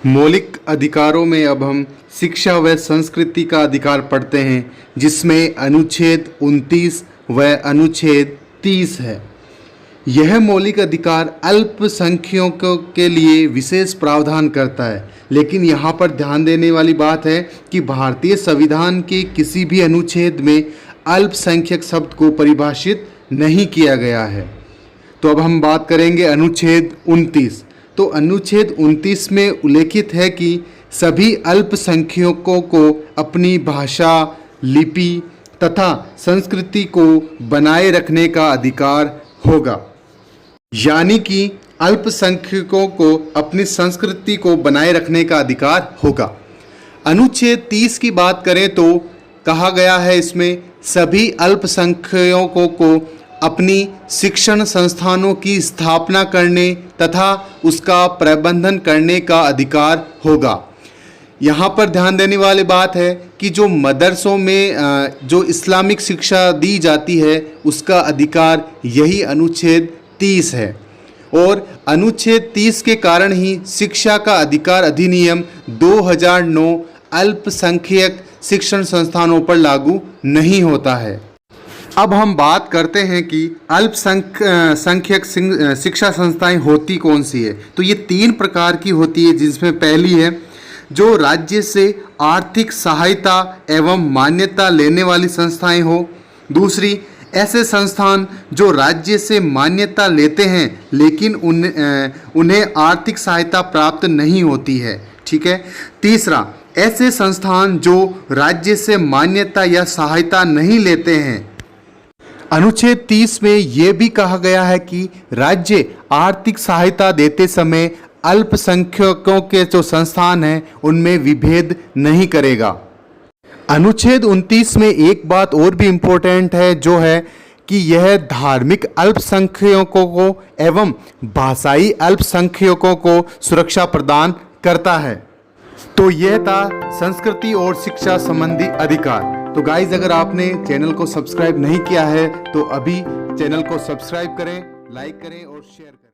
मौलिक अधिकारों में अब हम शिक्षा व संस्कृति का अधिकार पढ़ते हैं, जिसमें अनुच्छेद 29 व अनुच्छेद 30 है। यह मौलिक अधिकार अल्पसंख्यकों के लिए विशेष प्रावधान करता है, लेकिन यहाँ पर ध्यान देने वाली बात है कि भारतीय संविधान के किसी भी अनुच्छेद में अल्पसंख्यक शब्द को परिभाषित नहीं किया गया है। तो अब हम बात करेंगे अनुच्छेद 29। तो अनुच्छेद 29 में उल्लेखित है कि सभी अल्पसंख्यकों को अपनी भाषा, लिपि तथा संस्कृति को बनाए रखने का अधिकार होगा। यानी कि अल्पसंख्यकों को अपनी संस्कृति को बनाए रखने का अधिकार होगा। अनुच्छेद 30 की बात करें तो कहा गया है इसमें सभी अल्पसंख्यकों को अपनी शिक्षण संस्थानों की स्थापना करने तथा उसका प्रबंधन करने का अधिकार होगा। यहाँ पर ध्यान देने वाली बात है कि जो मदरसों में जो इस्लामिक शिक्षा दी जाती है उसका अधिकार यही अनुच्छेद 30 है, और अनुच्छेद 30 के कारण ही शिक्षा का अधिकार अधिनियम 2009 अल्पसंख्यक शिक्षण संस्थानों पर लागू नहीं होता है। अब हम बात करते हैं कि अल्पसंख्यक शिक्षा संस्थाएं होती कौन सी है। तो ये 3 प्रकार की होती है, जिसमें पहली है जो राज्य से आर्थिक सहायता एवं मान्यता लेने वाली संस्थाएं हो। दूसरी, ऐसे संस्थान जो राज्य से मान्यता लेते हैं लेकिन उन्हें आर्थिक सहायता प्राप्त नहीं होती है। ठीक है। तीसरा, ऐसे संस्थान जो राज्य से मान्यता या सहायता नहीं लेते हैं। अनुच्छेद 30 में यह भी कहा गया है कि राज्य आर्थिक सहायता देते समय अल्पसंख्यकों के जो संस्थान हैं उनमें विभेद नहीं करेगा। अनुच्छेद 29 में एक बात और भी इम्पोर्टेंट है, जो है कि यह धार्मिक अल्पसंख्यकों को एवं भाषाई अल्पसंख्यकों को सुरक्षा प्रदान करता है। तो यह था संस्कृति और शिक्षा संबंधी अधिकार। तो गाइज, अगर आपने चैनल को सब्सक्राइब नहीं किया है तो अभी चैनल को सब्सक्राइब करें, लाइक करें और शेयर करें।